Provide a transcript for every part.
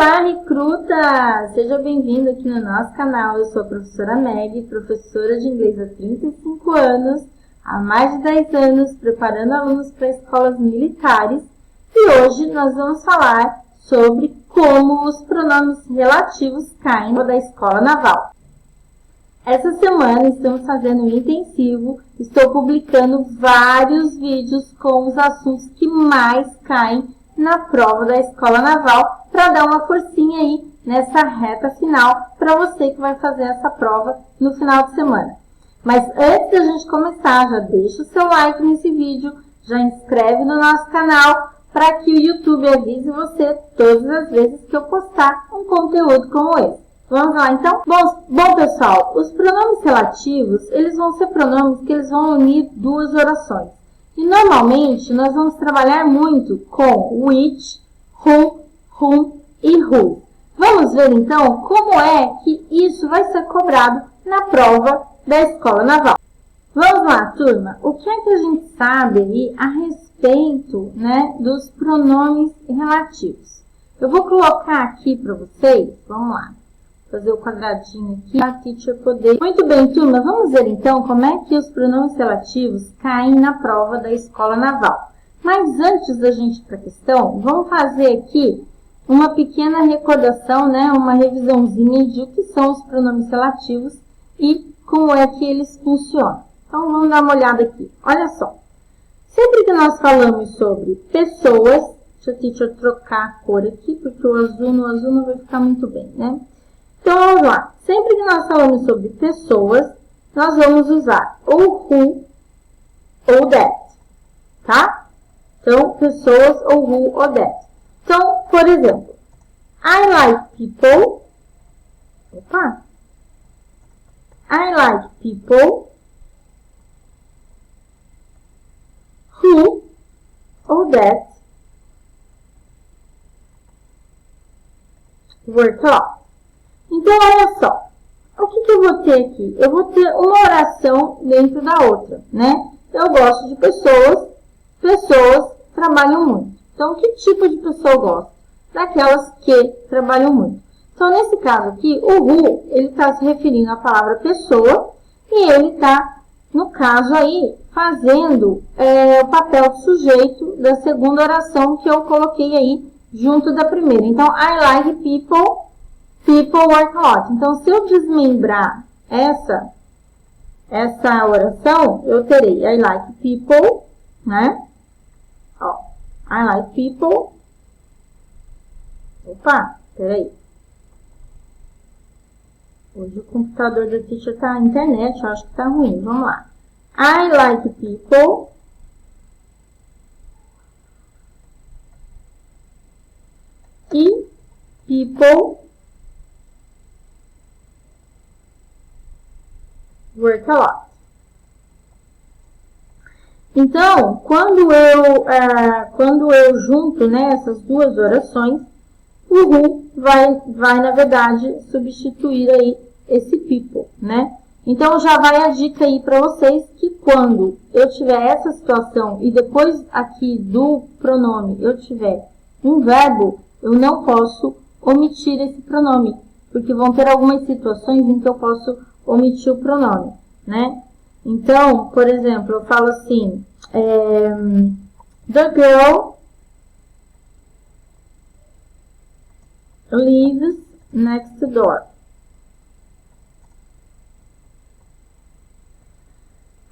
Olá, recruta! Seja bem-vindo aqui no nosso canal. Eu sou a professora Meg, professora de inglês há 35 anos, há mais de 10 anos, preparando alunos para escolas militares. E hoje nós vamos falar sobre como os pronomes relativos caem da escola naval. Essa semana estamos fazendo um intensivo, estou publicando vários vídeos com os assuntos que mais caem na prova da Escola Naval, para dar uma forcinha aí nessa reta final para você que vai fazer essa prova no final de semana. Mas antes da gente começar, já deixa o seu like nesse vídeo, já inscreve no nosso canal para que o YouTube avise você todas as vezes que eu postar um conteúdo como esse. Vamos lá então? Bom pessoal, os pronomes relativos, eles vão ser pronomes que eles vão unir duas orações. E normalmente nós vamos trabalhar muito com which, whom e who. Vamos ver então como é que isso vai ser cobrado na prova da Escola Naval. Vamos lá, turma. O que é que a gente sabe aí a respeito, dos pronomes relativos? Eu vou colocar aqui para vocês, vamos lá. Fazer o quadradinho aqui para a teacher poder... Muito bem, turma, vamos ver então como é que os pronomes relativos caem na prova da Escola Naval. Mas antes da gente ir para a questão, vamos fazer aqui uma pequena recordação, uma revisãozinha de o que são os pronomes relativos e como é que eles funcionam. Então, vamos dar uma olhada aqui. Olha só, sempre que nós falamos sobre pessoas, deixa a teacher trocar a cor aqui, porque o azul no azul não vai ficar muito bem, Então, vamos lá. Sempre que nós falamos sobre pessoas, nós vamos usar ou who ou that, tá? Então, pessoas ou who ou that. Então, por exemplo, I like people. Opa! I like people who ou that work a lot. Então, olha só, o que eu vou ter aqui? Eu vou ter uma oração dentro da outra, Eu gosto de pessoas trabalham muito. Então, que tipo de pessoa eu gosto? Daquelas que trabalham muito. Então, nesse caso aqui, o who, ele está se referindo à palavra pessoa e ele está, no caso aí, fazendo o papel de sujeito da segunda oração que eu coloquei aí junto da primeira. Então, I like people work a lot. Então, se eu desmembrar essa oração, eu terei I like people, Ó, I like people. Opa, peraí. Hoje o computador da teacher tá na internet, eu acho que tá ruim. Vamos lá. I like people e people work a lot. Então, quando eu junto essas duas orações, o who vai na verdade, substituir aí esse people, Então, já vai a dica aí para vocês que quando eu tiver essa situação e depois aqui do pronome eu tiver um verbo, eu não posso omitir esse pronome, porque vão ter algumas situações em que eu posso omitir o pronome, Então, por exemplo, eu falo assim, the girl lives next door.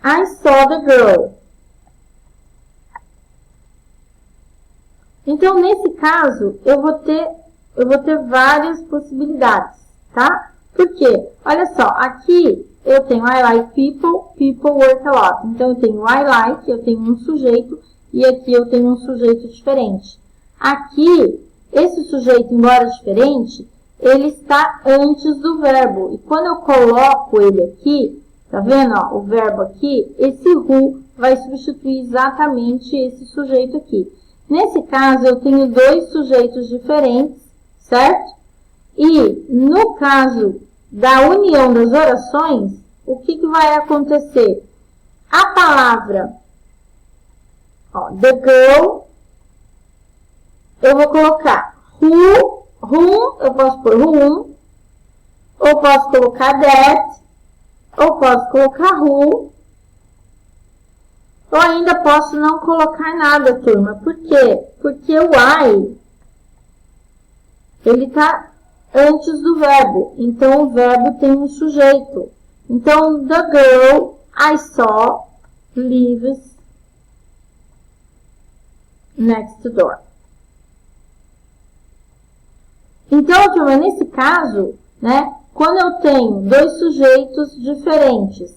I saw the girl. Então, nesse caso, eu vou ter várias possibilidades, tá? Por quê? Olha só, aqui eu tenho I like people work a lot. Então, eu tenho I like, eu tenho um sujeito, e aqui eu tenho um sujeito diferente. Aqui, esse sujeito, embora diferente, ele está antes do verbo. E quando eu coloco ele aqui, tá vendo, ó, o verbo aqui, esse who vai substituir exatamente esse sujeito aqui. Nesse caso, eu tenho dois sujeitos diferentes, certo? E, no caso da união das orações, o que vai acontecer? A palavra, the girl, eu vou colocar whom posso pôr whom, ou posso colocar that, ou posso colocar who, ou ainda posso não colocar nada, turma. Por quê? Porque o I, ele está antes do verbo. Então, o verbo tem um sujeito. Então, the girl I saw lives next door. Então, turma, nesse caso, né, quando eu tenho dois sujeitos diferentes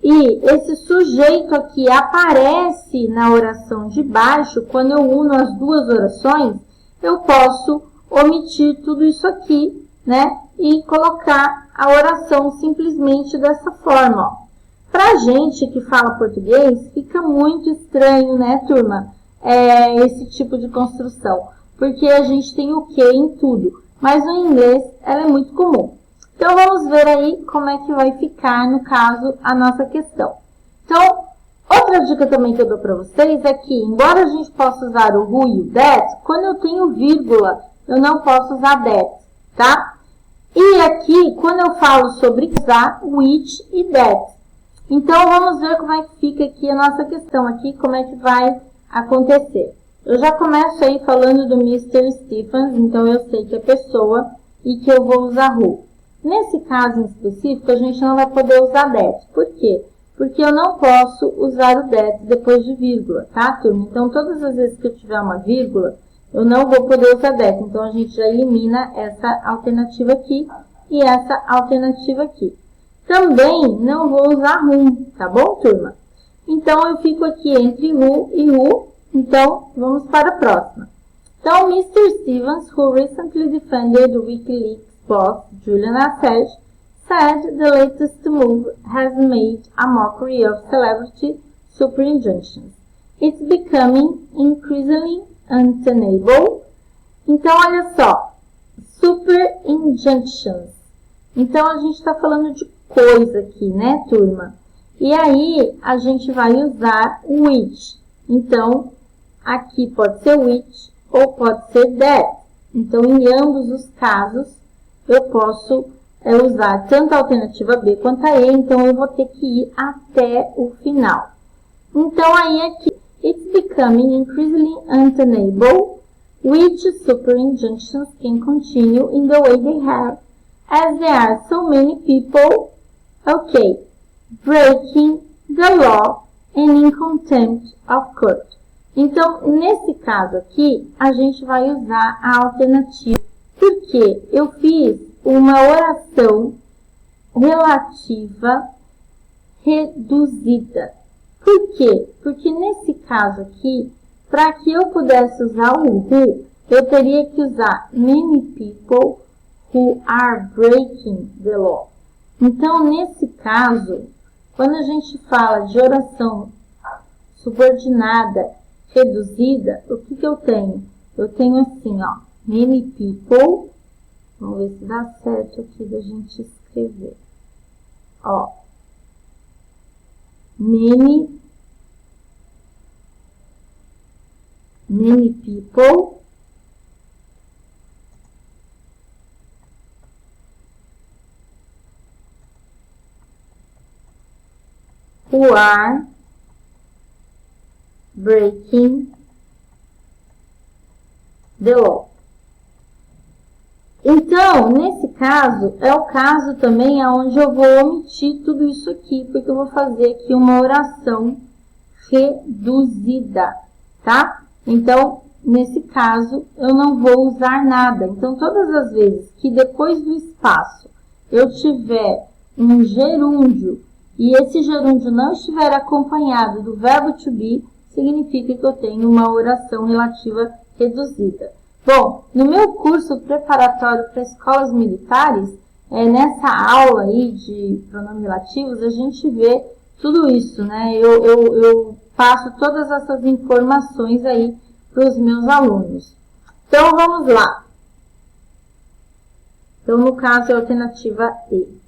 e esse sujeito aqui aparece na oração de baixo, quando eu uno as duas orações, eu posso omitir tudo isso aqui, né, e colocar a oração simplesmente dessa forma. Para a gente que fala português, fica muito estranho, né, turma, esse tipo de construção, porque a gente tem o que em tudo, mas no inglês ela é muito comum. Então, vamos ver aí como é que vai ficar, no caso, a nossa questão. Então, outra dica também que eu dou para vocês é que, embora a gente possa usar o who e o that, quando eu tenho vírgula, eu não posso usar that, tá? E aqui, quando eu falo sobre usar which e that. Então, vamos ver como é que fica aqui a nossa questão aqui, como é que vai acontecer. Eu já começo aí falando do Mr. Stephens, então eu sei que é pessoa e que eu vou usar who. Nesse caso em específico, a gente não vai poder usar that. Por quê? Porque eu não posso usar o that depois de vírgula, tá, turma? Então, todas as vezes que eu tiver uma vírgula, eu não vou poder usar that. Então, a gente já elimina essa alternativa aqui e essa alternativa aqui. Também não vou usar whom, tá bom, turma? Então, eu fico aqui entre who e who. Então, vamos para a próxima. Então, Mr. Stephens, who recently defended WikiLeaks boss Julian Assange, said the latest move has made a mockery of celebrity super injunctions. It's becoming increasingly untenable. Então, olha só, super injunctions. Então, a gente está falando de coisa aqui, né, turma? E aí, a gente vai usar which. Então, aqui pode ser which ou pode ser that. Então, em ambos os casos, eu posso usar tanto a alternativa B quanto a E, então eu vou ter que ir até o final. Então, aí aqui, it's becoming increasingly untenable, which super injunctions can continue in the way they have, as there are so many people, breaking the law and in contempt of court. Então, nesse caso aqui, a gente vai usar a alternativa. Porque eu fiz uma oração relativa reduzida. Por quê? Porque nesse caso aqui, para que eu pudesse usar o who, eu teria que usar many people who are breaking the law. Então, nesse caso, quando a gente fala de oração subordinada reduzida, o que eu tenho? Eu tenho assim, ó. Many people, vamos ver se dá certo aqui da gente escrever. Ó, many people who are breaking the law. Então, nesse caso, é o caso também onde eu vou omitir tudo isso aqui, porque eu vou fazer aqui uma oração reduzida, tá? Então, nesse caso, eu não vou usar nada. Então, todas as vezes que depois do espaço eu tiver um gerúndio e esse gerúndio não estiver acompanhado do verbo to be, significa que eu tenho uma oração relativa reduzida. Bom, no meu curso preparatório para escolas militares, nessa aula aí de pronomes relativos, a gente vê tudo isso, né? Eu passo todas essas informações aí para os meus alunos. Então, vamos lá. Então, no caso, é a alternativa E.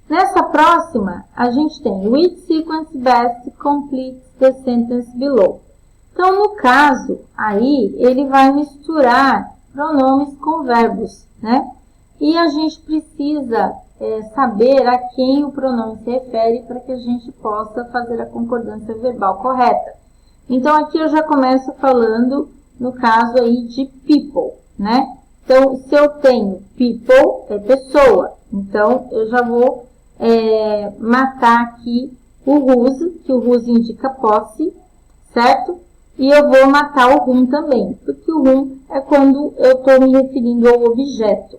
Nessa próxima, a gente tem which sequence best completes the sentence below. Então, no caso, aí, ele vai misturar pronomes com verbos, né? E a gente precisa saber a quem o pronome se refere para que a gente possa fazer a concordância verbal correta. Então, aqui eu já começo falando, no caso aí, de people, né? Então, se eu tenho people, é pessoa. Então, eu já vou matar aqui o whose, que o whose indica posse, certo? E eu vou matar o whom também, porque o whom é quando eu estou me referindo ao objeto.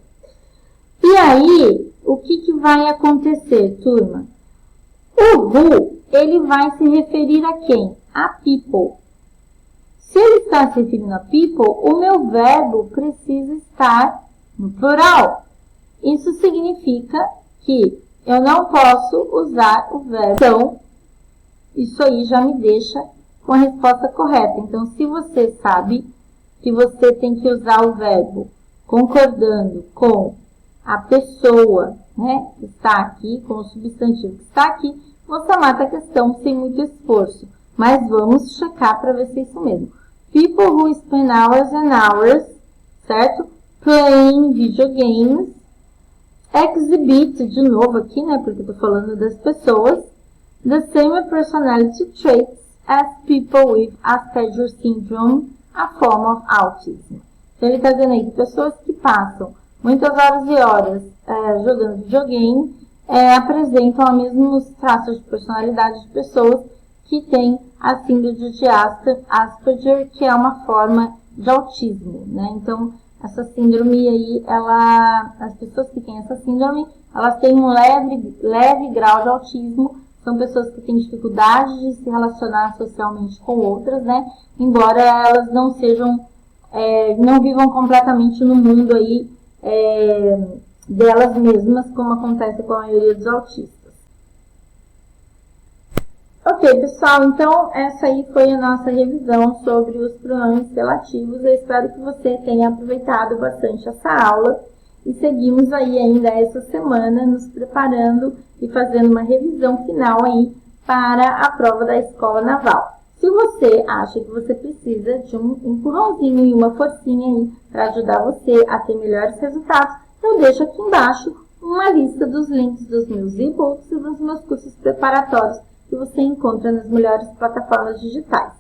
E aí, o que vai acontecer, turma? O who, ele vai se referir a quem? A people. Se ele está se referindo a people, o meu verbo precisa estar no plural. Isso significa que eu não posso usar o verbo. Então, isso aí já me deixa com a resposta correta. Então, se você sabe que você tem que usar o verbo concordando com a pessoa, né, que está aqui, com o substantivo que está aqui, você mata a questão sem muito esforço. Mas vamos checar para ver se é isso mesmo. People who spend hours and hours, certo? Playing video games. Exhibit, de novo aqui, né, porque eu estou falando das pessoas. The same personality traits as people with Asperger syndrome, a form of autism. Então, ele está dizendo aí que pessoas que passam muitas horas e horas jogando videogame apresentam os mesmos traços de personalidade de pessoas que têm a síndrome de Asperger, que é uma forma de autismo, né? Então, essa síndrome aí, as pessoas que têm essa síndrome, elas têm um leve grau de autismo. São pessoas que têm dificuldade de se relacionar socialmente com outras, né? Embora elas não sejam, não vivam completamente no mundo aí delas mesmas, como acontece com a maioria dos autistas. Ok, pessoal, então essa aí foi a nossa revisão sobre os pronomes relativos. Eu espero que você tenha aproveitado bastante essa aula. E seguimos aí ainda essa semana nos preparando e fazendo uma revisão final aí para a prova da Escola Naval. Se você acha que você precisa de um empurrãozinho e uma forcinha aí para ajudar você a ter melhores resultados, eu deixo aqui embaixo uma lista dos links dos meus e-books e dos meus cursos preparatórios que você encontra nas melhores plataformas digitais.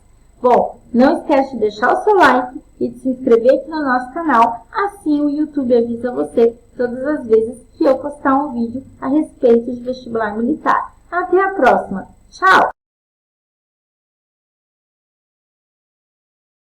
Bom, não esquece de deixar o seu like e de se inscrever aqui no nosso canal, assim o YouTube avisa você todas as vezes que eu postar um vídeo a respeito de vestibular militar. Até a próxima! Tchau!